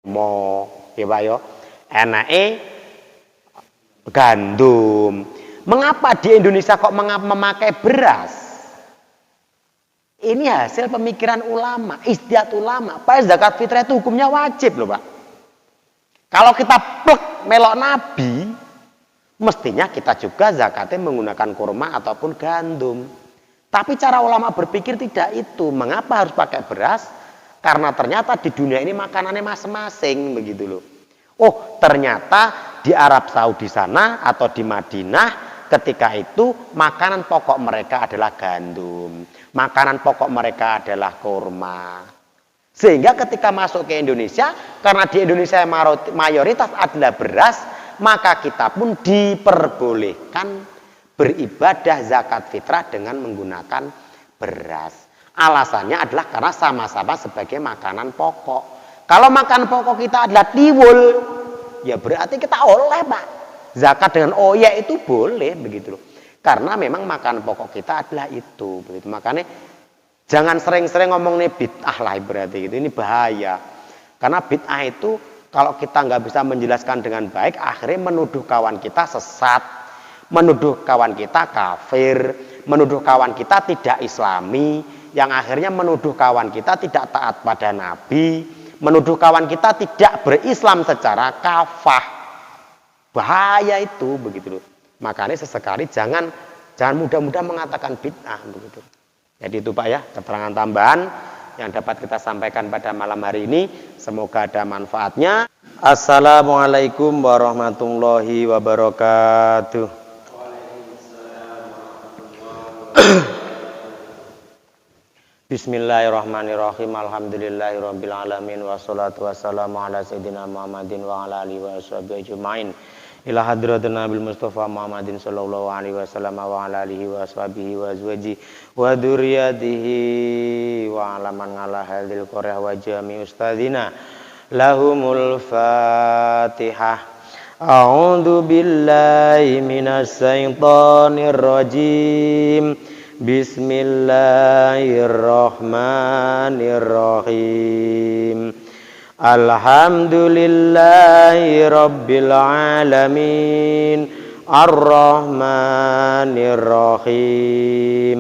mo ya Pak yo enake gandum. Mengapa di Indonesia kok memakai beras? Ini hasil pemikiran ulama, ijtihad ulama. Pak, zakat fitrah itu hukumnya wajib loh Pak. Kalau kita plek melok Nabi, mestinya kita juga zakatnya menggunakan kurma ataupun gandum. Tapi cara ulama berpikir tidak itu. Mengapa harus pakai beras? Karena ternyata di dunia ini makanannya masing-masing begitu loh. Oh, ternyata di Arab Saudi sana atau di Madinah ketika itu makanan pokok mereka adalah gandum. Makanan pokok mereka adalah kurma. Sehingga ketika masuk ke Indonesia, karena di Indonesia mayoritas adalah beras, maka kita pun diperbolehkan beribadah zakat fitrah dengan menggunakan beras. Alasannya adalah karena sama-sama sebagai makanan pokok. Kalau makanan pokok kita adalah tiwul, ya berarti kita oleh Pak. Zakat dengan oyek itu boleh begitu loh. Karena memang makanan pokok kita adalah itu begitu. Makanya jangan sering-sering ngomong nih bid'ah lah berarti gitu. Ini bahaya. Karena bid'ah itu kalau kita nggak bisa menjelaskan dengan baik, akhirnya menuduh kawan kita sesat, menuduh kawan kita kafir, menuduh kawan kita tidak islami, yang akhirnya menuduh kawan kita tidak taat pada Nabi, menuduh kawan kita tidak berislam secara kafah. Bahaya itu begitu loh. Makanya sesekali jangan mudah-mudah mengatakan bid'ah begitu. Jadi itu Pak ya, keterangan tambahan yang dapat kita sampaikan pada malam hari ini. Semoga ada manfaatnya. Assalamualaikum warahmatullahi wabarakatuh. Bismillahirrahmanirrahim. Alhamdulillahirabbil alamin wassalatu wassalamu ala sayyidina Muhammadin wa ala alihi washabihi ajmain. Ila hadratin Nabil Mustafa Muhammadin sallallahu alaihi wasallam wa ala alihi washabihi wa azwaji wa dzurriyyatihi wa ala man ala hadil qaryah wa jami ustadzina lahumul Fatihah. A'udzu billahi minasy syaithanir rajim. Bismillahirrahmanirrahim. Alhamdulillahi rabbil alamin. Ar-Rahmanir-Rahim.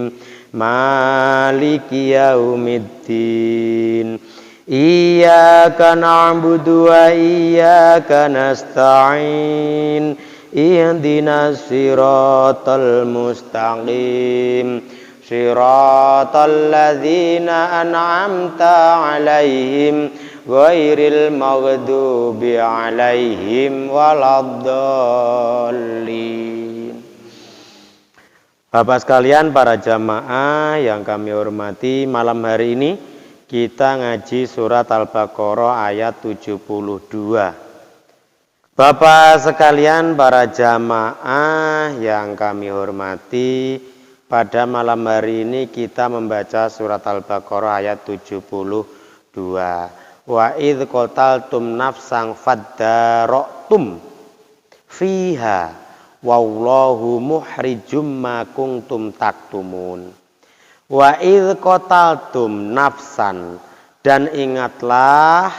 Maliki yaumiddin. Iyyaka na'budu wa iyyaka nasta'in. Ihdinas siratal mustaqim. Siratal ladzina an'amta 'alaihim ghairil maghdubi 'alaihim waladdallin. Bapak sekalian, para jamaah yang kami hormati, malam hari ini kita ngaji surat Al-Baqarah ayat 72. Bapak sekalian, para jamaah yang kami hormati, pada malam hari ini kita membaca surat Al-Baqarah ayat 72. Wa idh qataltum nafsan faddara'tum fiha wallahu muhrijum ma kuntum taktumun. Wa idh qataltum nafsan, dan ingatlah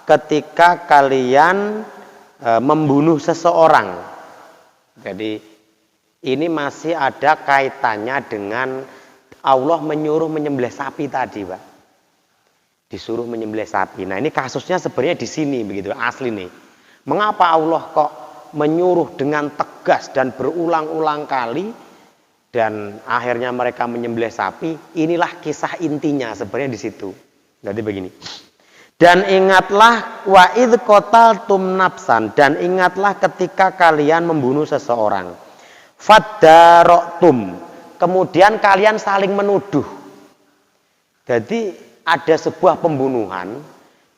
ketika kalian membunuh seseorang. Jadi ini masih ada kaitannya dengan Allah menyuruh menyembelih sapi tadi, Pak. Disuruh menyembelih sapi. Nah, ini kasusnya sebenarnya di sini begitu, asli nih. Mengapa Allah kok menyuruh dengan tegas dan berulang-ulang kali dan akhirnya mereka menyembelih sapi? Inilah kisah intinya sebenarnya di situ. Jadi begini. Dan ingatlah wa idh qataltum nafsan, dan ingatlah ketika kalian membunuh seseorang. Faddara'tum, kemudian kalian saling menuduh. Jadi ada sebuah pembunuhan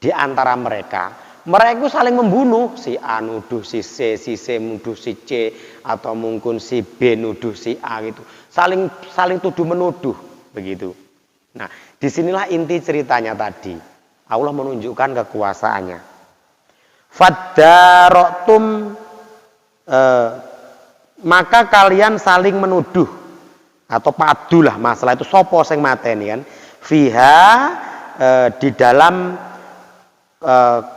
di antara mereka. Mereka itu saling membunuh, si A nuduh si C nuduh si C, atau mungkin si B nuduh si A gitu. Saling tuduh menuduh begitu. Nah, disinilah inti ceritanya tadi. Allah menunjukkan kekuasaannya. Faddara'tum, maka kalian saling menuduh atau padulah masalah itu sopo sing mateni kan. Fiha, di dalam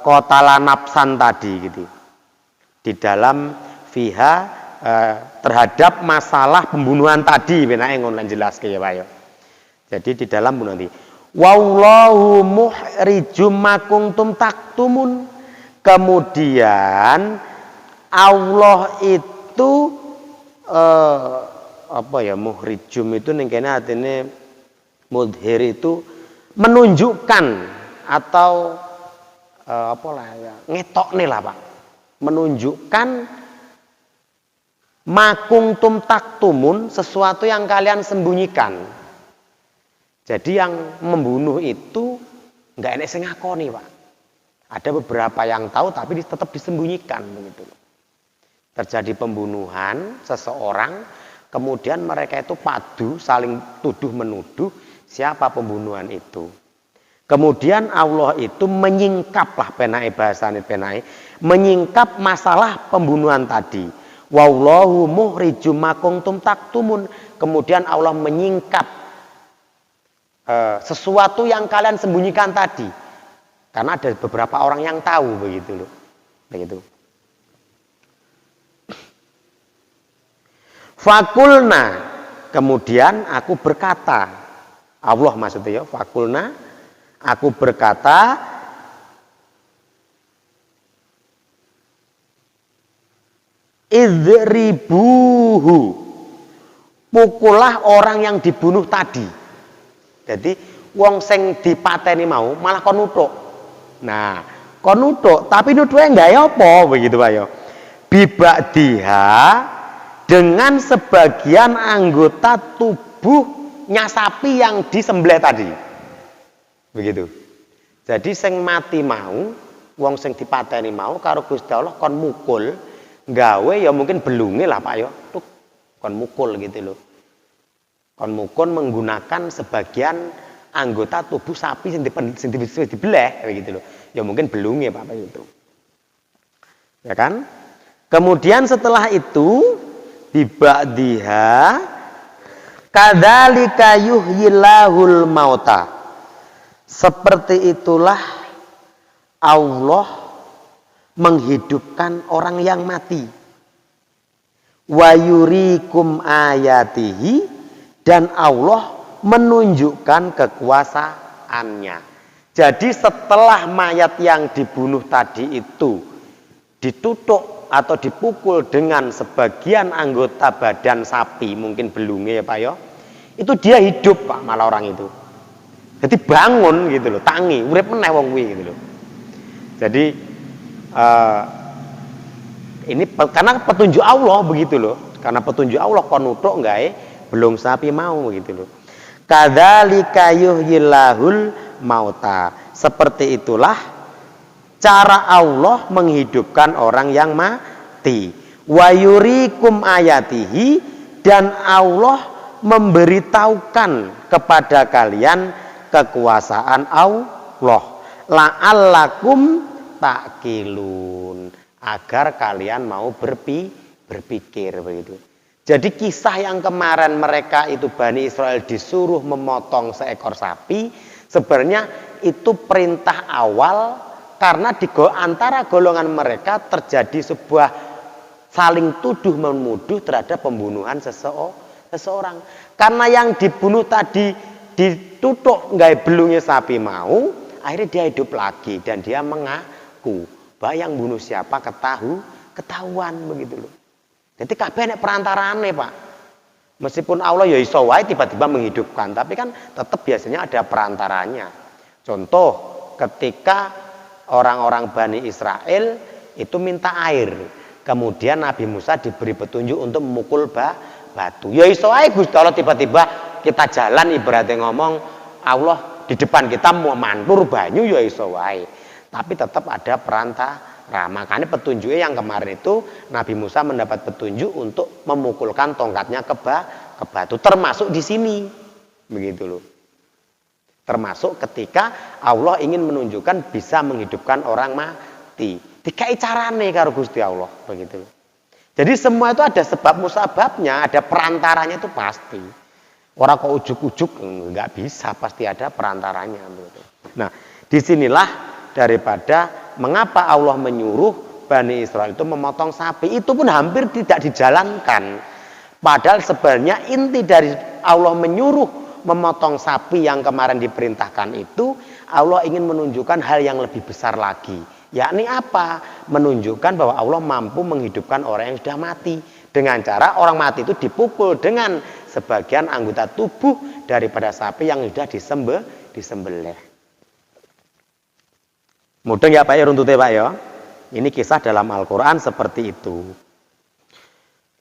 qatala nafsan tadi gitu. Di dalam fiha terhadap masalah pembunuhan tadi benake ngono jelaske ya Pak ya. Jadi di dalam pun nanti wallahu muhrijum ma kuntum taktumun. Kemudian Allah itu apa ya, muhrijum itu ning kene artine mudhir itu menunjukkan atau apa lah ya, ngetokne lah Pak. Menunjukkan makungtum taktumun, sesuatu yang kalian sembunyikan. Jadi yang membunuh itu nggak enek sing ngakoni Pak. Ada beberapa yang tahu tapi tetap disembunyikan begitu. Terjadi pembunuhan seseorang, kemudian mereka itu padu saling tuduh menuduh siapa pembunuhan itu. Kemudian Allah itu menyingkap lah penai bahasane penai, menyingkap masalah pembunuhan tadi. Wallahu muhrijum ma kuntum taktumun. Kemudian Allah menyingkap sesuatu yang kalian sembunyikan tadi. Karena ada beberapa orang yang tahu begitu loh. Begitu. Fakulna, kemudian aku berkata, Allah maksudnya ya, fakulna, aku berkata, idribuhu, pukullah orang yang dibunuh tadi. Jadi wong sing dipateni mau malah kon nuthuk. Nah, kon nuthuk tapi nuthuknya enggak apa begitu Pak ya. Bibadiha, dengan sebagian anggota tubuhnya sapi yang disembelih tadi. Begitu. Jadi sing mati mau, wong sing dipateni mau karo Gusti Allah kon mukul, gawe ya mungkin belunge lah Pak ya. Tuk, kon mukul gitu loh. Kon mukul menggunakan sebagian anggota tubuh sapi sing dibelah begitu loh. Ya mungkin belunge Pak itu. Ya kan? Kemudian setelah itu bibadiha kadzalika yuhyillahul mauta. Seperti itulah Allah menghidupkan orang yang mati. Wa yurikum ayatihi, dan Allah menunjukkan kekuasaannya. Jadi setelah mayat yang dibunuh tadi itu ditutuk atau dipukul dengan sebagian anggota badan sapi, mungkin belunge ya Pak ya, itu dia hidup Pak malah orang itu. Jadi bangun gitu loh, tangi, urip meneh wong kuwi gitu loh. Jadi ini karena petunjuk Allah begitu loh. Karena petunjuk Allah kon nuthuk gawe belum sapi mau gitu loh. Kadzalika yuhyillahul mauta. Seperti itulah cara Allah menghidupkan orang yang mati. Wa yurikum ayatihi, dan Allah memberitahukan kepada kalian kekuasaan Allah. La'allakum ta'qilun, agar kalian mau berpikir begitu. Jadi kisah yang kemarin mereka itu Bani Israel disuruh memotong seekor sapi, sebenarnya itu perintah awal karena di antara golongan mereka terjadi sebuah saling tuduh menuduh terhadap pembunuhan seseorang. Karena yang dibunuh tadi ditutuk nggak belungnya sapi mau, akhirnya dia hidup lagi dan dia mengaku bahwa yang bunuh siapa ketahuan begitu loh. Jadi kabeh nek perantarane Pak. Meskipun Allah ya iso wae tiba-tiba menghidupkan, tapi kan tetap biasanya ada perantaranya. Contoh ketika orang-orang Bani Israel itu minta air, kemudian Nabi Musa diberi petunjuk untuk memukul batu. Ya iso wae Gusti Allah tiba-tiba kita jalan ibaratnya ngomong Allah di depan kita mau mantur banyu ya iso wae. Tapi tetap ada perantara. Makanya petunjuknya yang kemarin itu Nabi Musa mendapat petunjuk untuk memukulkan tongkatnya ke batu, termasuk di sini begitu loh. Termasuk ketika Allah ingin menunjukkan bisa menghidupkan orang mati. Dikai carane karo Gusti Allah begitu loh. Jadi semua itu ada sebab musababnya, ada perantaranya itu pasti. Orang kok ujuk-ujuk nggak bisa, pasti ada perantaranya begitu. Nah, disinilah daripada mengapa Allah menyuruh Bani Israel itu memotong sapi. Itu pun hampir tidak dijalankan. Padahal sebenarnya inti dari Allah menyuruh memotong sapi yang kemarin diperintahkan itu, Allah ingin menunjukkan hal yang lebih besar lagi. Yakni apa? Menunjukkan bahwa Allah mampu menghidupkan orang yang sudah mati. Dengan cara orang mati itu dipukul dengan sebagian anggota tubuh daripada sapi yang sudah disembelih. Mudeng ya Pak ya runtute Pak ya. Ini kisah dalam Al-Quran seperti itu.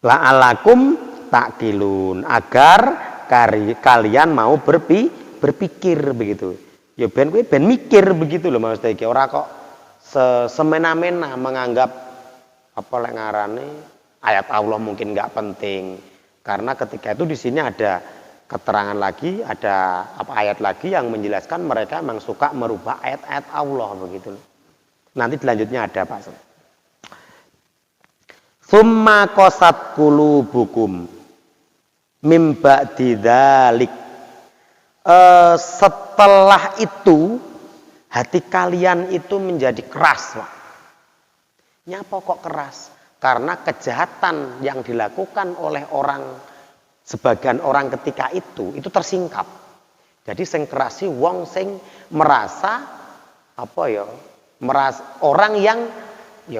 La'alakum ta'qilun, agar kalian mau berpikir begitu. Ya ben mikir begitu loh Mas Teki. Ora kok semena-mena menganggap apa lek ngarane ayat Allah mungkin nggak penting. Karena ketika itu di sini ada keterangan lagi, ada ayat lagi yang menjelaskan mereka memang suka merubah ayat-ayat Allah begitu. Nanti selanjutnya ada Pak. Summa qasat qulubukum mim ba'di dzalik. Setelah itu hati kalian itu menjadi keras, Pak. Nyapa kok keras? Karena kejahatan yang dilakukan oleh sebagian orang ketika itu tersingkap. Jadi sing kerasi wong sing merasa orang yang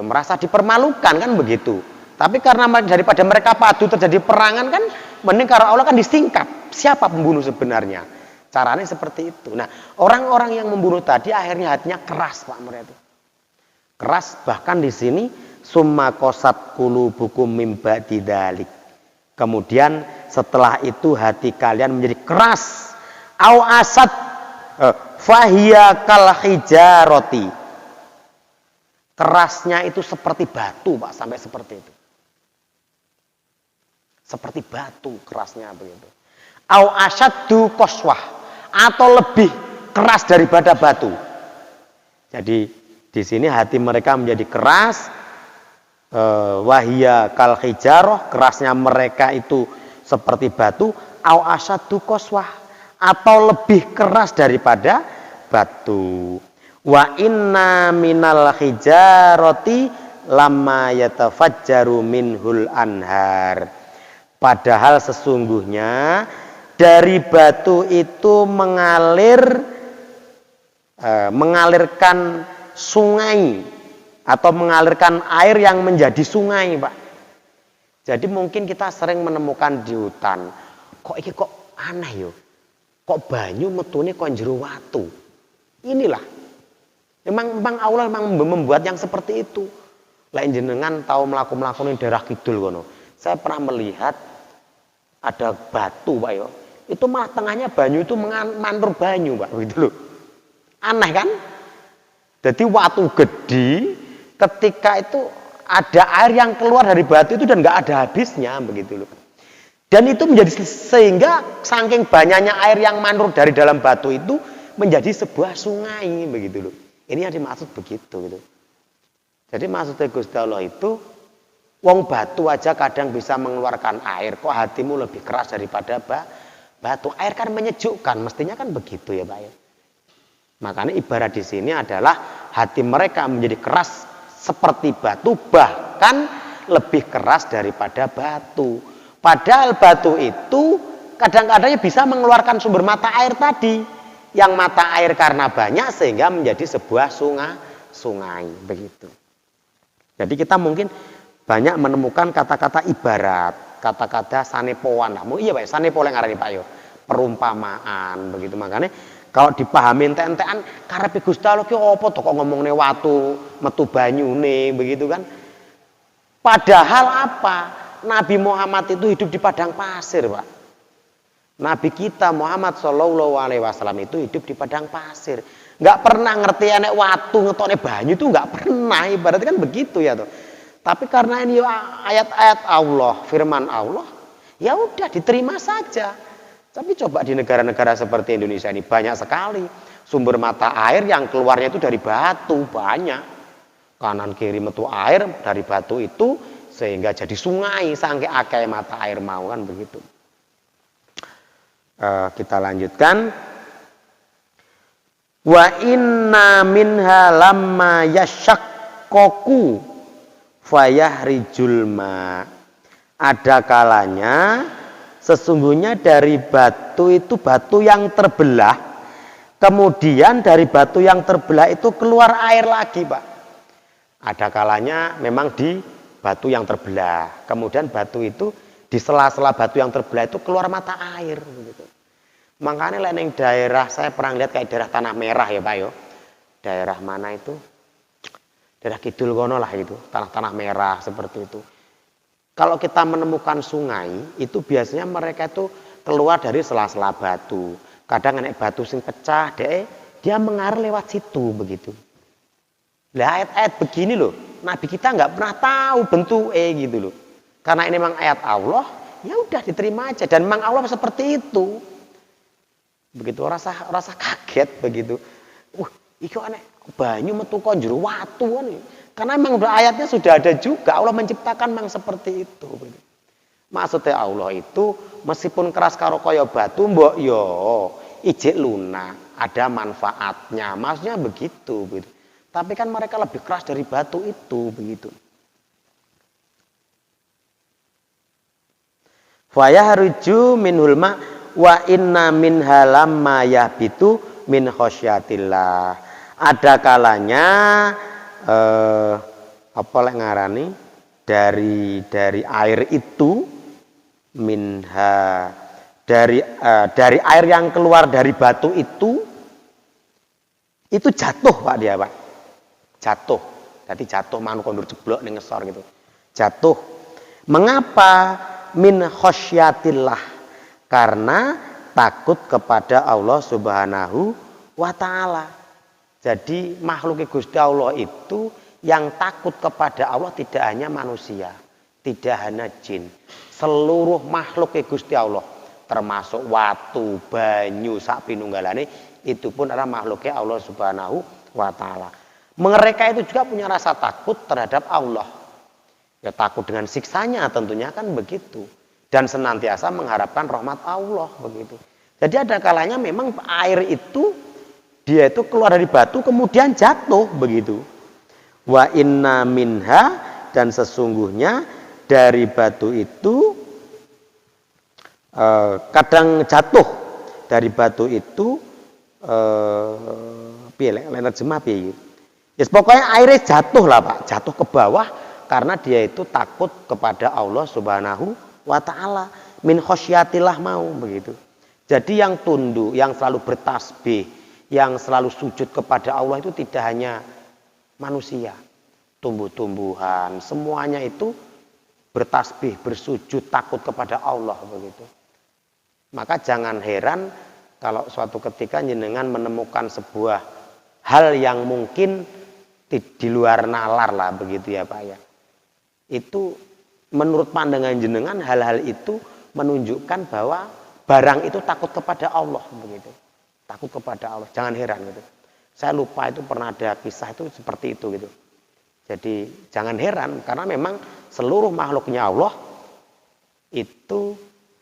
merasa dipermalukan kan begitu. Tapi karena daripada mereka padu terjadi perangan kan, mending karena Allah kan disingkap. Siapa pembunuh sebenarnya? Caranya seperti itu. Nah, orang-orang yang membunuh tadi akhirnya hatinya keras Pak mereka itu. Keras bahkan di sini summa qasat qulubukum mim ba'di dzalik. Kemudian setelah itu hati kalian menjadi keras. Au asad fahiya kal hijarati. Kerasnya itu seperti batu Pak, sampai seperti itu. Seperti batu kerasnya begitu. Au asaddu qaswah, atau lebih keras daripada batu. Jadi di sini hati mereka menjadi keras. Wahia kal hijarah, kerasnya mereka itu seperti batu. Au asaddu qaswah, atau lebih keras daripada batu. Wa inna minal hijarati lamma yatafajjaru minhul anhar. Padahal sesungguhnya dari batu itu mengalirkan sungai atau mengalirkan air yang menjadi sungai, Pak. Jadi mungkin kita sering menemukan di hutan, kok aneh yo. Kok banyu metune kok jero watu. Inilah. Memang Allah membuat yang seperti itu. Lain jenengan tahu melaku-melakukan daerah kidul kono. Saya pernah melihat ada batu, Pak yo. Itu malah tengahnya banyu itu mantur banyu, Pak, begitu loh. Aneh kan? Jadi watu gede, ketika itu ada air yang keluar dari batu itu dan nggak ada habisnya, begitu loh. Dan itu menjadi sehingga saking banyaknya air yang manur dari dalam batu itu menjadi sebuah sungai, begitu loh. Ini yang dimaksud begitu gitu. Jadi maksudnya Gusti Allah itu wong batu aja kadang bisa mengeluarkan air, kok hatimu lebih keras daripada batu. Air kan menyejukkan, mestinya kan begitu ya Pak ya. Makanya ibarat di sini adalah hati mereka menjadi keras seperti batu, bahkan lebih keras daripada batu. Padahal batu itu kadang-kadang bisa mengeluarkan sumber mata air tadi. Yang mata air karena banyak sehingga menjadi sebuah sungai begitu. Jadi kita mungkin banyak menemukan kata-kata ibarat, kata-kata sanepoan. Iya Pak, sanepo yang ngarani Pak yo. Perumpamaan begitu. Makanya kalau dipahami ente-entean karepe Gusti Allah ki apa to kok ngomongne watu, metu banyune begitu kan. Padahal apa? Nabi Muhammad itu hidup di padang pasir, Pak. Nabi kita Muhammad Shallallahu Alaihi Wasallam itu hidup di padang pasir, nggak pernah ngerti enek watu ngetokne banyu itu nggak pernah, ibaratnya kan begitu ya tuh. Tapi karena ini ayat-ayat Allah, firman Allah, ya udah diterima saja. Tapi coba di negara-negara seperti Indonesia ini banyak sekali sumber mata air yang keluarnya itu dari batu, banyak kanan kiri metu air dari batu itu sehingga jadi sungai sampai akeh mata air mau kan begitu. Kita lanjutkan. Wa inna minha lamma yashaqqaqu fayahrijul ma. Ada kalanya sesungguhnya dari batu itu batu yang terbelah, kemudian dari batu yang terbelah itu keluar air lagi, Pak. Ada kalanya memang di batu yang terbelah, kemudian batu itu di sela-sela batu yang terbelah itu keluar mata air begitu. Makanya lain daerah, saya pernah lihat kayak daerah Tanah Merah ya Pak yo. Daerah mana itu? Daerah Kidul kono lah itu, tanah-tanah merah seperti itu. Kalau kita menemukan sungai, itu biasanya mereka itu keluar dari sela-sela batu. Kadang naik batu sing pecah, dia mengalir lewat situ begitu. Lah ayat-ayat begini loh, Nabi kita nggak pernah tahu bentuk gitu loh. Karena ini memang ayat Allah, ya udah diterima aja. Dan memang Allah seperti itu. Begitu rasa kaget begitu. Iki aneh banyu metu kon jero watu kan. Karena memang udah ayatnya sudah ada juga, Allah menciptakan memang seperti itu. Maksudnya Allah itu meskipun keras karo kaya batu mbok yo ijek lunak, ada manfaatnya. Maksudnya begitu. Tapi kan mereka lebih keras dari batu itu begitu. Fayahruju minhul ma wa inna minha lamma yahbitu min khosyatillah. Ada kalanya apa lek ngarani dari air itu minha dari air yang keluar dari batu itu jatuh Pak dia Pak. Jatuh. Jadi jatuh manu kondur jeblok ning ngesor gitu. Jatuh. Mengapa min khosyatillah? Karena takut kepada Allah Subhanahu wa taala. Jadi makhluk Gusti Allah itu yang takut kepada Allah tidak hanya manusia, tidak hanya jin. Seluruh makhluk Gusti Allah, termasuk watu, banyu, sak pinunggalane, itu pun adalah makhluknya Allah Subhanahu wa taala. Mereka itu juga punya rasa takut terhadap Allah. Ya takut dengan siksanya tentunya kan begitu. Dan senantiasa mengharapkan rahmat Allah begitu. Jadi ada kalanya memang air itu dia itu keluar dari batu kemudian jatuh begitu. Wa inna minha dan sesungguhnya dari batu itu kadang jatuh dari batu itu piye lek terjemah piye. Yes, pokoknya airnya jatuh lah Pak, jatuh ke bawah karena dia itu takut kepada Allah Subhanahu wa ta'ala, min khosyatillah mau begitu. Jadi yang tunduk, yang selalu bertasbih, yang selalu sujud kepada Allah itu tidak hanya manusia, tumbuh-tumbuhan, semuanya itu bertasbih, bersujud, takut kepada Allah begitu. Maka jangan heran kalau suatu ketika jenengan menemukan sebuah hal yang mungkin di luar nalar lah begitu ya Pak ya. Itu menurut pandangan jenengan hal-hal itu menunjukkan bahwa barang itu takut kepada Allah begitu. Takut kepada Allah, jangan heran gitu. Saya lupa itu pernah ada kisah itu seperti itu gitu. Jadi jangan heran karena memang seluruh makhluknya Allah itu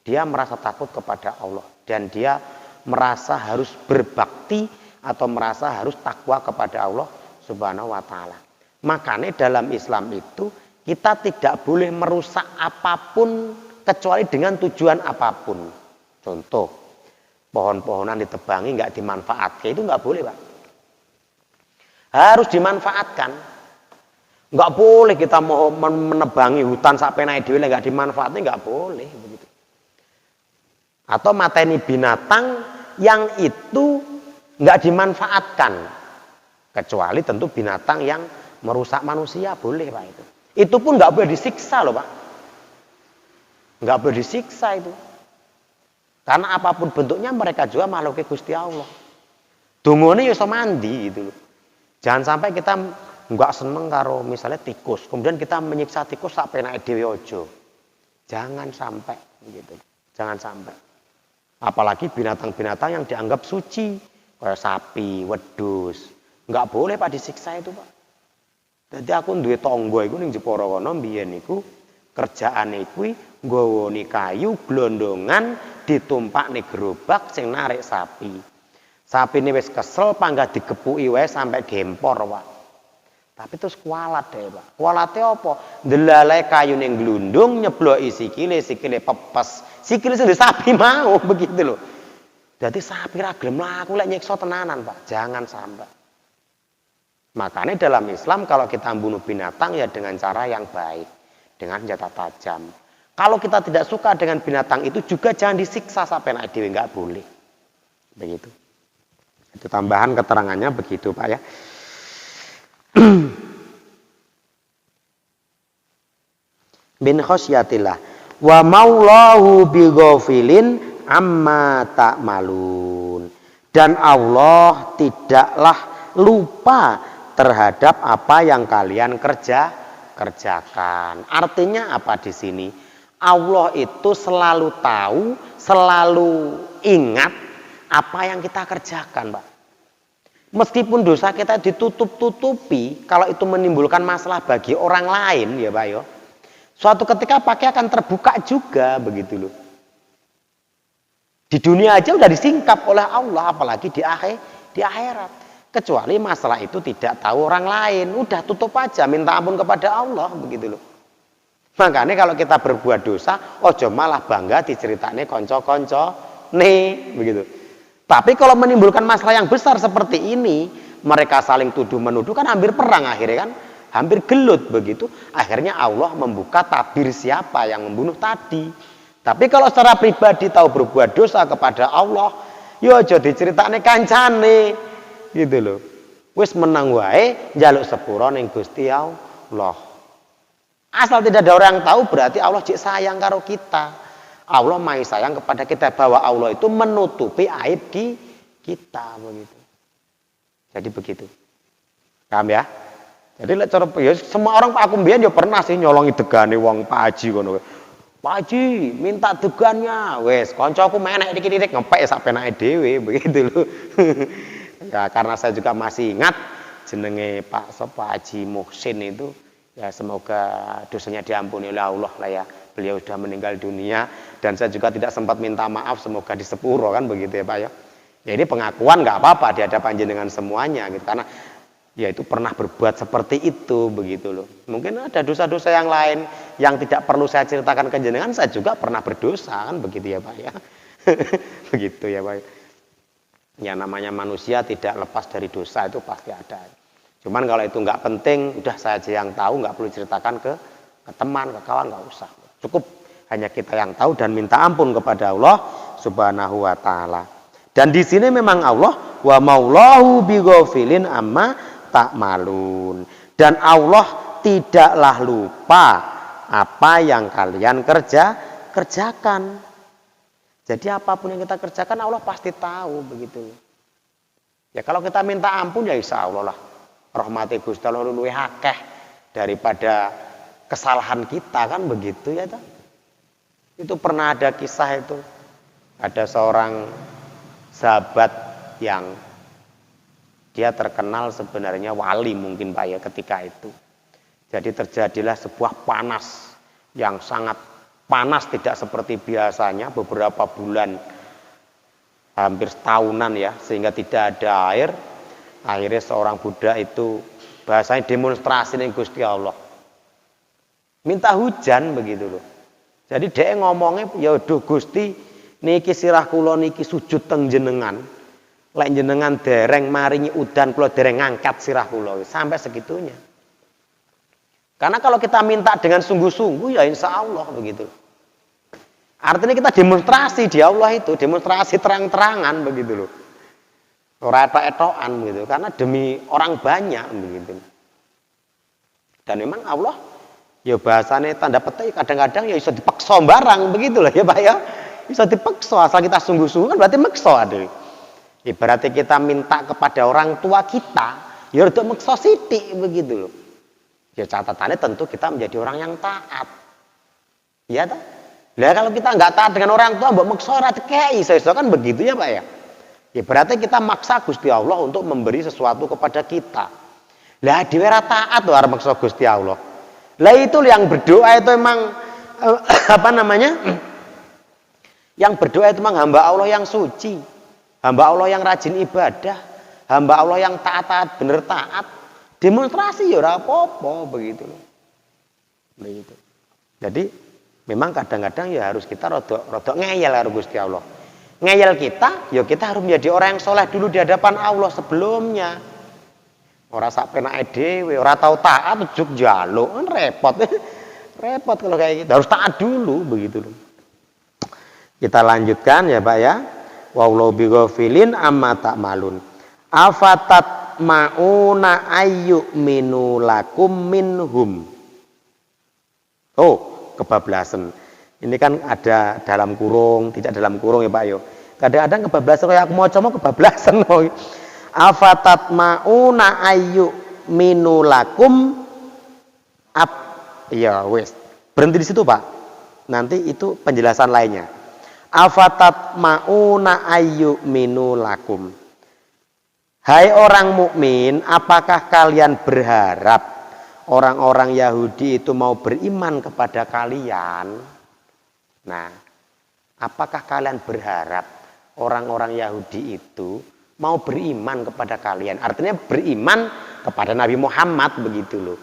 dia merasa takut kepada Allah dan dia merasa harus berbakti atau merasa harus takwa kepada Allah Subhanahu wa taala. Makanya dalam Islam itu kita tidak boleh merusak apapun kecuali dengan tujuan apapun. Contoh, pohon-pohonan ditebangi nggak dimanfaatkan, itu nggak boleh Pak. Harus dimanfaatkan. Nggak boleh kita mau menebangi hutan sampai naik dhewe nggak dimanfaatkan, nggak boleh begitu. Atau mateni binatang yang itu nggak dimanfaatkan, kecuali tentu binatang yang merusak manusia boleh Pak itu. Itu pun nggak boleh disiksa loh Pak. Nggak boleh disiksa itu. Karena apapun bentuknya mereka juga makhluk Gusti Allah. Dungone ya iso mandi gitu loh. Jangan sampai kita nggak seneng karo misalnya tikus, kemudian kita menyiksa tikus sampai naik dhewe aja. Jangan sampai gitu. Jangan sampai. Apalagi binatang-binatang yang dianggap suci, kayak sapi, wedhus. Nggak boleh Pak disiksa itu Pak. Jadi aku duwe tangga iku ning Jepara kono mbiyen niku kerjaane kuwi nggawoni kayu glondongan ditumpakne gerobak sing narik sapi. Sapi ini wis kesel pangga digepuki wae sampai gempor, Pak. Tapi terus kualat deh, Pak. Kualate apa? Ndelalai kayu ning glundung nyebloki sikile pepes. Sikile sing sapi mau begitu loh. Jadi sapi ra gelem mlaku lek nyiksa tenanan, Pak. Jangan sampai. Makanya dalam Islam kalau kita bunuh binatang ya dengan cara yang baik, dengan senjata tajam. Kalau kita tidak suka dengan binatang itu juga jangan disiksa sampai naik dewe, nggak boleh. Begitu. Itu tambahan keterangannya begitu, Pak ya. Bin khosyatillah wa maulahu bighafilin amma ta'malun. Dan Allah tidaklah lupa terhadap apa yang kalian kerjakan. Artinya apa di sini? Allah itu selalu tahu, selalu ingat apa yang kita kerjakan, Pak. Meskipun dosa kita ditutup-tutupi, kalau itu menimbulkan masalah bagi orang lain, ya Pak, ya. Suatu ketika pakai akan terbuka juga, begitu loh. Di dunia aja udah disingkap oleh Allah, apalagi di akhirat. Kecuali masalah itu tidak tahu orang lain, udah tutup aja, minta ampun kepada Allah, begitu loh. Makanya kalau kita berbuat dosa, ojo malah bangga diceritane konco-konco, nih, begitu. Tapi kalau menimbulkan masalah yang besar seperti ini, mereka saling tuduh menuduh kan hampir perang akhirnya kan, hampir gelut begitu. Akhirnya Allah membuka tabir siapa yang membunuh tadi. Tapi kalau secara pribadi tahu berbuat dosa kepada Allah, yo aja diceritane kancane, gitu loh. Wis menang wae, njaluk sepura ning Gusti Allah. Asal tidak ada orang yang tahu berarti Allah cek sayang karo kita. Allah maha sayang kepada kita, bahwa Allah itu menutupi aib kita begitu. Jadi begitu. Paham ya? Jadi lek cara ya semua orang Pak aku mbiyen ya pernah sih nyolongi degane wong Pak Haji ngono. Pak Haji minta degannya. Wes kancaku menek dikit-dikit ngempek sak penake dhewe begitu loh. Ya karena saya juga masih ingat jenenge Pak Haji Muhsin itu, ya semoga dosanya diampuni oleh Allah lah ya. Beliau sudah meninggal dunia dan saya juga tidak sempat minta maaf, semoga disepuro kan begitu ya Pak ya. Ya ini pengakuan nggak apa-apa di hadapan jenengan semuanya gitu, karena ya itu pernah berbuat seperti itu begitu loh. Mungkin ada dosa-dosa yang lain yang tidak perlu saya ceritakan ke jenengan, saya juga pernah berdosa kan begitu ya Pak ya. Begitu ya Pak. Ya namanya manusia tidak lepas dari dosa, itu pasti ada. Cuman kalau itu nggak penting, udah saya aja yang tahu, nggak perlu ceritakan ke teman, ke kawan, nggak usah. Cukup hanya kita yang tahu dan minta ampun kepada Allah Subhanahu wa taala. Dan di sini memang Allah wa maulahu bighafilin amma ta'malun. Dan Allah tidaklah lupa apa yang kalian kerjakan. Jadi apapun yang kita kerjakan Allah pasti tahu begitu. Ya kalau kita minta ampun ya insya Allah lah. Rahmati Gusti Allah luwih akeh daripada kesalahan kita kan begitu ya toh. Itu pernah ada kisah itu, ada seorang sahabat yang dia terkenal sebenarnya wali mungkin Pak ya ketika itu. Jadi terjadilah sebuah panas yang sangat panas, tidak seperti biasanya, beberapa bulan hampir setahunan ya, sehingga tidak ada air. Akhirnya seorang budak itu bahasanya demonstrasi dengan Gusti Allah, minta hujan begitu loh. Jadi dia ngomongnya, ya duh Gusti, niki sirah kula niki sujud teng jenengan. Lek jenengan dereng maringi udan, kula dereng ngangkat sirah kula, sampai segitunya. Karena kalau kita minta dengan sungguh-sungguh ya insya Allah begitu. Artinya kita demonstrasi di Allah itu, demonstrasi terang-terangan begitu loh. Ora etok-etokan begitu, karena demi orang banyak begitu. Dan memang Allah ya bahasanya tanda petik kadang-kadang ya bisa dipaksa barang begitu loh ya Pak ya. Bisa dipaksa asal kita sungguh-sungguh kan berarti maksa ada. Ibaratnya kita minta kepada orang tua kita ya untuk maksa sithik begitu loh. Ya catatannya tentu kita menjadi orang yang taat. Iya toh? Lah kalau kita nggak taat dengan orang tua mbok maksa ora tekei iso kan begitu ya Pak ya. Ya berarti kita maksa Gusti Allah untuk memberi sesuatu kepada kita. Lah dhewe ora taat to arep maksa Gusti Allah. Lah itu yang berdoa itu memang apa namanya? Yang berdoa itu memang hamba Allah yang suci. Hamba Allah yang rajin ibadah, hamba Allah yang taat-taat, bener taat, demonstrasi ya ora apa-apa begitu loh. Begitu. Jadi memang kadang-kadang ya harus kita rodok ngeyel karo Gusti Allah. Ngeyel kita, ya kita harus menjadi orang yang soleh dulu di hadapan Allah sebelumnya. Ora sak penake dhewe, ora tau taat ujug njaluk, kan repot. Repot kalau kayak gitu. Harus taat dulu begitu loh. Kita lanjutkan ya, Pak ya. Wallahu bighafilin amma ta'malun. Afatat mauna ayyuminu lakum minhum. Oh, kebablasan. Ini kan ada dalam kurung, tidak dalam kurung ya Pak yo. Kadang-kadang kebablasan kayak aku mau kebablasan. Afatat mauna ayyuminu lakum ya wes. Berhenti di situ Pak. Nanti itu penjelasan lainnya. Afatat mauna ayyuminu lakum. Hai orang mukmin, apakah kalian berharap orang-orang Yahudi itu mau beriman kepada kalian? Nah, apakah kalian berharap orang-orang Yahudi itu mau beriman kepada kalian? Artinya beriman kepada Nabi Muhammad begitu loh.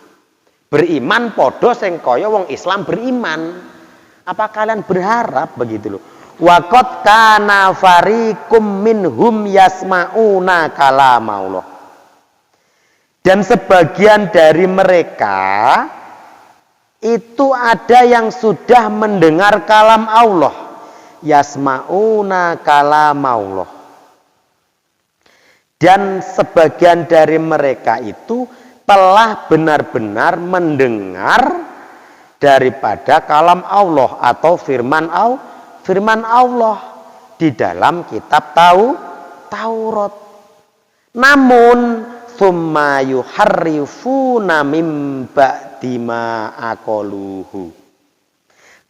Beriman podo sing kaya wong Islam beriman. Apa kalian berharap begitu loh? Waqad kana fariqum minhum yasma'una kalamaullah. Dan sebagian dari mereka itu ada yang sudah mendengar kalam Allah. Yasma'una kalamaullah. Dan sebagian dari mereka itu telah benar-benar mendengar daripada kalam Allah atau firman Allah di dalam kitab Taurat. Namun summa yuharrifuna mim ba'di ma aqaluhu.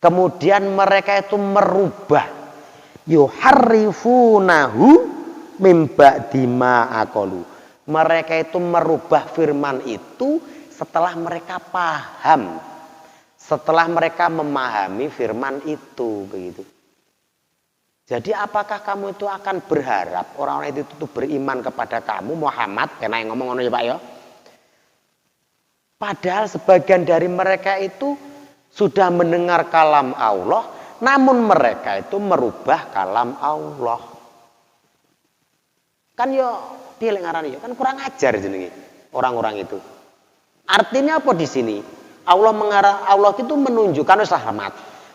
Kemudian mereka itu merubah, yuharrifunahu mim ba'di ma aqalu. Mereka itu merubah firman itu setelah mereka paham, setelah mereka memahami firman itu begitu. Jadi apakah kamu itu akan berharap orang-orang itu beriman kepada kamu Muhammad? Karena yang ngomong ya Pak ya. Padahal sebagian dari mereka itu sudah mendengar kalam Allah, namun mereka itu merubah kalam Allah. Kan yo pilih ngarani yo, kan kurang ajar jenenge orang-orang itu. Artinya apa di sini? Allah itu menunjukkan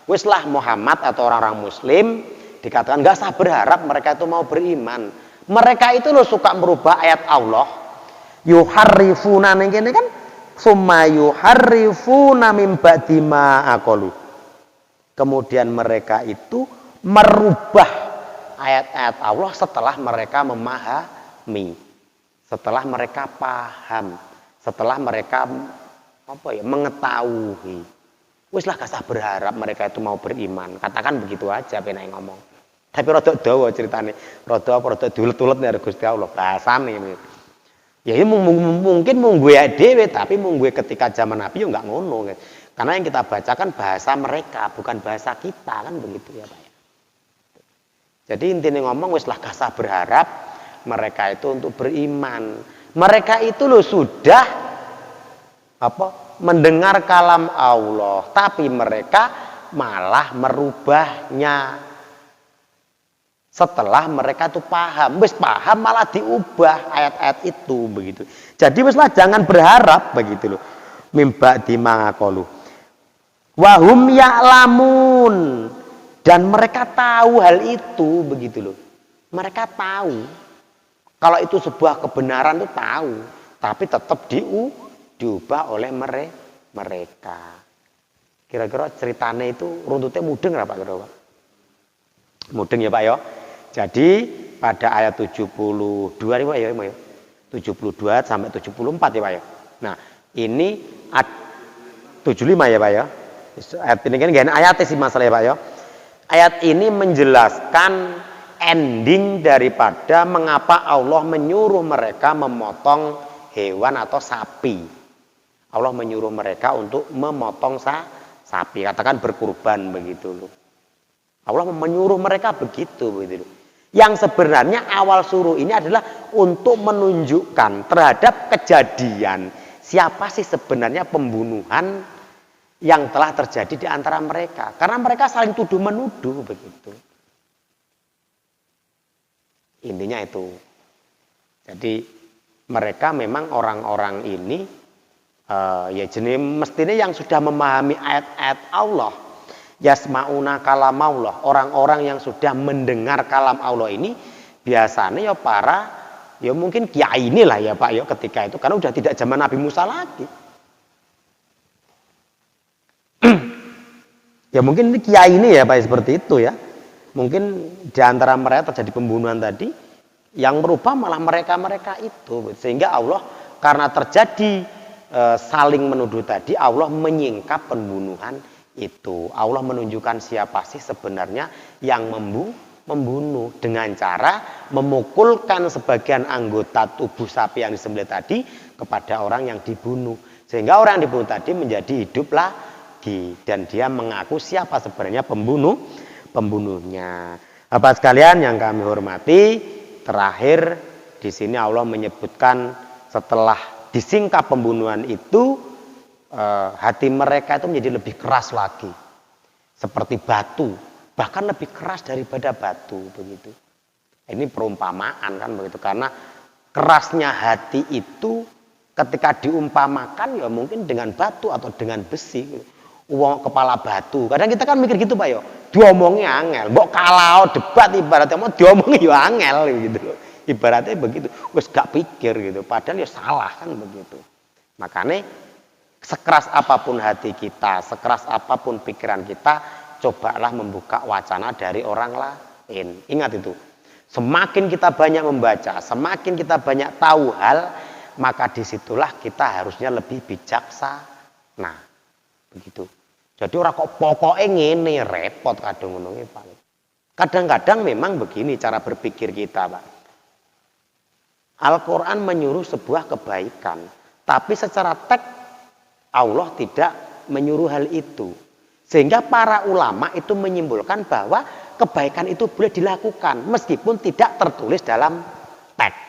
wislah Muhammad atau orang-orang Muslim dikatakan nggak usah berharap mereka itu mau beriman. Mereka itu loh suka merubah ayat Allah. Yuharrifuna ning kene kan summa yuharrifuna mim ba'di ma aqalu. Kemudian mereka itu merubah ayat-ayat Allah setelah mereka memahami, setelah mereka paham, setelah mereka mengetahui. Wis lah gak usah berharap mereka itu mau beriman. Katakan begitu aja penak ngomong. Tapi rada dawa ceritane. Rada dulet-dulet nek Gusti Allah bahasane. Ya mungkin mung gue dhewe tapi mung gue ketika zaman Nabi ya enggak ngono. Karena yang kita bacakan bahasa mereka bukan bahasa kita kan begitu ya Pak. Jadi intinya ngomong wis lah gak usah berharap mereka itu untuk beriman. Mereka itu loh sudah mendengar kalam Allah, tapi mereka malah merubahnya. Setelah mereka tuh paham, wis paham malah diubah ayat-ayat itu begitu. Jadi wislah jangan berharap begitu loh. Mimba dimangakolu. Wahum ya'lamun, dan mereka tahu hal itu begitu loh. Mereka tahu kalau itu sebuah kebenaran itu tahu, tapi tetap diubah oleh mereka. Kira-kira ceritanya itu runtutnya mudeng nggak Pak? Kira-kira mudeng ya Pak ya. Jadi pada ayat 72 ya, 72 sampai 74 ya Pak ya. Nah ini 75 ya Pak ya. Ayat ini kan gak ayatnya sih masalah ya Pak ya. Ayat ini menjelaskan ending daripada mengapa Allah menyuruh mereka memotong hewan atau sapi. Allah menyuruh mereka untuk memotong sapi, katakan berkurban begitu loh. Allah menyuruh mereka begitu loh. Yang sebenarnya awal suruh ini adalah untuk menunjukkan terhadap kejadian siapa sih sebenarnya pembunuhan yang telah terjadi di antara mereka. Karena mereka saling tuduh menuduh begitu. Intinya itu. Jadi mereka memang orang-orang ini ya jenis mestinya yang sudah memahami ayat-ayat Allah. Yasma'una kalam Allah, orang-orang yang sudah mendengar kalam Allah ini biasanya ya para ya mungkin kiai inilah ya Pak ya ketika itu karena udah tidak zaman Nabi Musa lagi. Ya mungkin kiai ini ya Pak seperti itu ya. Mungkin di antara mereka terjadi pembunuhan tadi yang merubah malah mereka-mereka itu sehingga Allah karena terjadi saling menuduh tadi Allah menyingkap pembunuhan itu. Allah menunjukkan siapa sih sebenarnya yang membunuh dengan cara memukulkan sebagian anggota tubuh sapi yang disembelih tadi kepada orang yang dibunuh. Sehingga orang yang dibunuh tadi menjadi hidup lagi dan dia mengaku siapa sebenarnya pembunuhnya. Bapak sekalian yang kami hormati, terakhir di sini Allah menyebutkan setelah disingkap pembunuhan itu hati mereka itu menjadi lebih keras lagi seperti batu, bahkan lebih keras daripada batu begitu. Ini perumpamaan kan begitu karena kerasnya hati itu ketika diumpamakan ya mungkin dengan batu atau dengan besi uang kepala batu. Kadang kita kan mikir gitu Pak ya, diomongi angel mbok kalau debat ibaratnya mau diomongi ya angel gitu loh. Ibaratnya begitu wis gak pikir gitu padahal ya salah kan begitu. Makanya sekeras apapun hati kita, sekeras apapun pikiran kita, cobalah membuka wacana dari orang lain. Ingat itu, semakin kita banyak membaca, semakin kita banyak tahu hal, maka disitulah kita harusnya lebih bijaksana. Begitu. Jadi orang kok pokoknya ngene repot kadang ngono Pak. Kadang-kadang memang begini cara berpikir kita, Pak. Al-Quran menyuruh sebuah kebaikan, tapi secara teks Allah tidak menyuruh hal itu. Sehingga para ulama itu menyimpulkan bahwa kebaikan itu boleh dilakukan meskipun tidak tertulis dalam teks.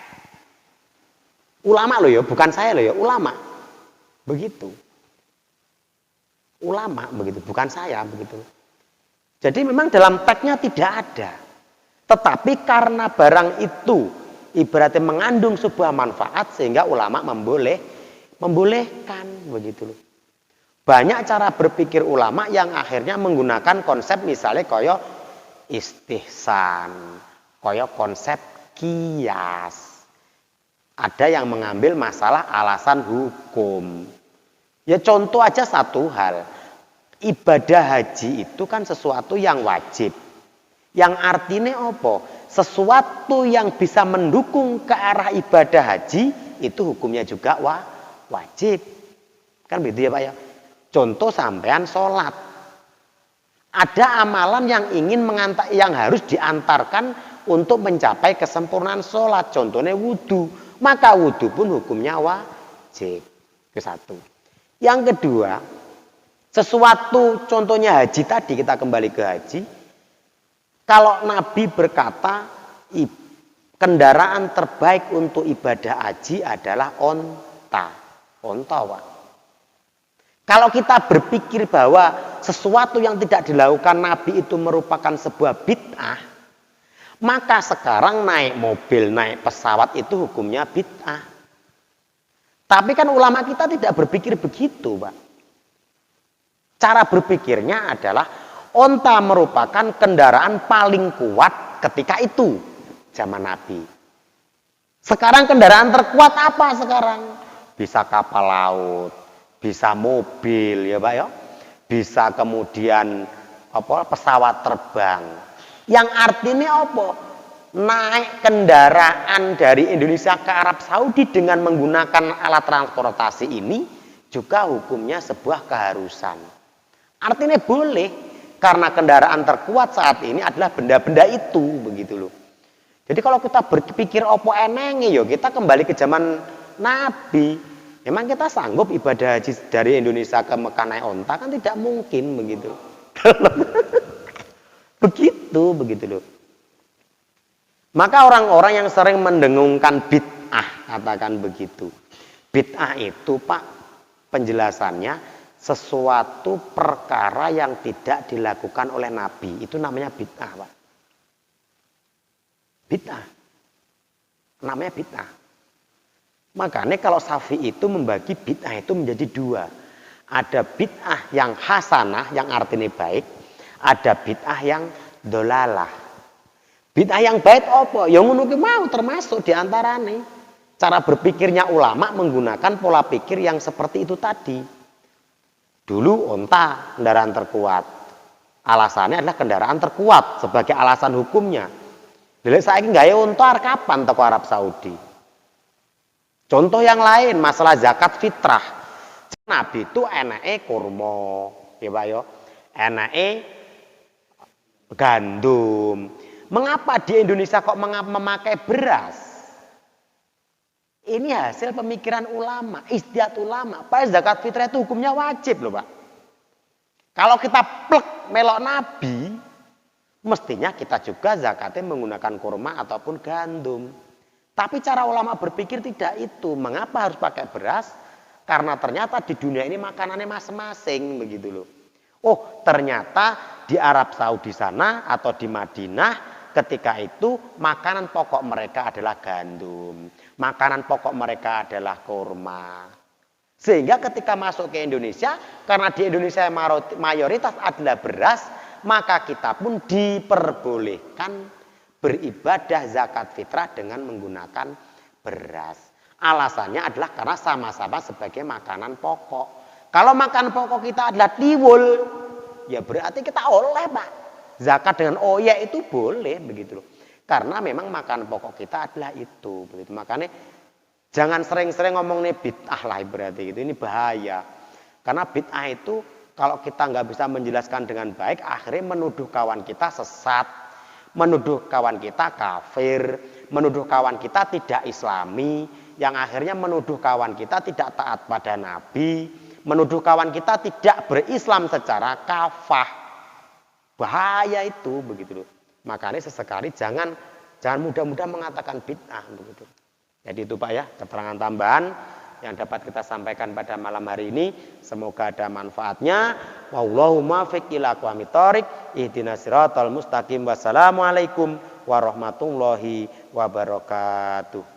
Ulama loh ya, bukan saya loh ya, ulama. Begitu. Ulama begitu, bukan saya begitu. Jadi memang dalam teksnya tidak ada. Tetapi karena barang itu ibaratnya mengandung sebuah manfaat sehingga ulama membolehkan begitu loh. Banyak cara berpikir ulama yang akhirnya menggunakan konsep misalnya koyo istihsan, koyo konsep kias. Ada yang mengambil masalah alasan hukum. Ya contoh aja satu hal. Ibadah haji itu kan sesuatu yang wajib. Yang artinya apa? Sesuatu yang bisa mendukung ke arah ibadah haji itu hukumnya juga wajib. Kan begitu ya Pak ya. Contoh sampean sholat. Ada amalan yang harus diantarkan untuk mencapai kesempurnaan sholat. Contohnya wudhu. Maka wudhu pun hukumnya wajib. Itu satu. Yang kedua, sesuatu contohnya haji tadi, kita kembali ke haji. Kalau Nabi berkata kendaraan terbaik untuk ibadah haji adalah onta. Onta, Pak. Kalau kita berpikir bahwa sesuatu yang tidak dilakukan Nabi itu merupakan sebuah bid'ah, maka sekarang naik mobil, naik pesawat itu hukumnya bid'ah. Tapi kan ulama kita tidak berpikir begitu, Pak. Cara berpikirnya adalah onta merupakan kendaraan paling kuat ketika itu, zaman Nabi. Sekarang kendaraan terkuat apa sekarang? Bisa kapal laut, bisa mobil ya Pak ya, bisa kemudian pesawat terbang. Yang artinya apa? Naik kendaraan dari Indonesia ke Arab Saudi dengan menggunakan alat transportasi ini juga hukumnya sebuah keharusan. Artinya boleh karena kendaraan terkuat saat ini adalah benda-benda itu begitu loh. Jadi kalau kita berpikir opo enenge yo kita kembali ke zaman Nabi. Memang kita sanggup ibadah haji dari Indonesia ke Mekah naik onta kan tidak mungkin begitu. begitu loh. Maka orang-orang yang sering mendengungkan bid'ah, katakan begitu. Bid'ah itu Pak, penjelasannya sesuatu perkara yang tidak dilakukan oleh Nabi. Itu namanya bid'ah Pak. Bid'ah. Namanya bid'ah. Makanya kalau Syafi'i itu membagi bid'ah itu menjadi dua. Ada bid'ah yang hasanah, yang artinya baik. Ada bid'ah yang dolalah. Bid'ah yang baik apa? Yang ngono ki mau termasuk diantarane. Cara berpikirnya ulama menggunakan pola pikir yang seperti itu tadi. Dulu onta kendaraan terkuat. Alasannya adalah kendaraan terkuat sebagai alasan hukumnya. Lha saiki gawe onta kapan teko Arab Saudi? Contoh yang lain masalah zakat fitrah. Nabi itu enake kurma, ya Pak yo. Enake gandum. Mengapa di Indonesia kok memakai beras? Ini hasil pemikiran ulama, ijtihad ulama. Pak, zakat fitrah itu hukumnya wajib loh Pak. Kalau kita plek melok Nabi, mestinya kita juga zakatnya menggunakan kurma ataupun gandum. Tapi cara ulama berpikir tidak itu. Mengapa harus pakai beras? Karena ternyata di dunia ini makanannya masing-masing begitu loh. Oh, ternyata di Arab Saudi sana atau di Madinah ketika itu makanan pokok mereka adalah gandum. Makanan pokok mereka adalah kurma. Sehingga ketika masuk ke Indonesia, karena di Indonesia mayoritas adalah beras, maka kita pun diperbolehkan beribadah zakat fitrah dengan menggunakan beras. Alasannya adalah karena sama-sama sebagai makanan pokok. Kalau makanan pokok kita adalah tiwul, ya berarti kita oleh Pak. Zakat dengan oyek itu boleh begitu loh. Karena memang makanan pokok kita adalah itu. Begitu. Makanya jangan sering-sering ngomong nih bid'ah lah berarti gitu. Ini bahaya. Karena bid'ah itu kalau kita nggak bisa menjelaskan dengan baik, akhirnya menuduh kawan kita sesat, menuduh kawan kita kafir, menuduh kawan kita tidak islami, yang akhirnya menuduh kawan kita tidak taat pada Nabi, menuduh kawan kita tidak berislam secara kafah. Bahaya itu begitu loh. Makanya sesekali jangan mudah-mudah mengatakan bid'ah begitu. Jadi itu Pak ya, keterangan tambahan yang dapat kita sampaikan pada malam hari ini. Semoga ada manfaatnya. Wallahu muwaffiq ila aqwamit thoriq. Ihdinas siratal mustaqim. Wassalamualaikum warahmatullahi wabarakatuh.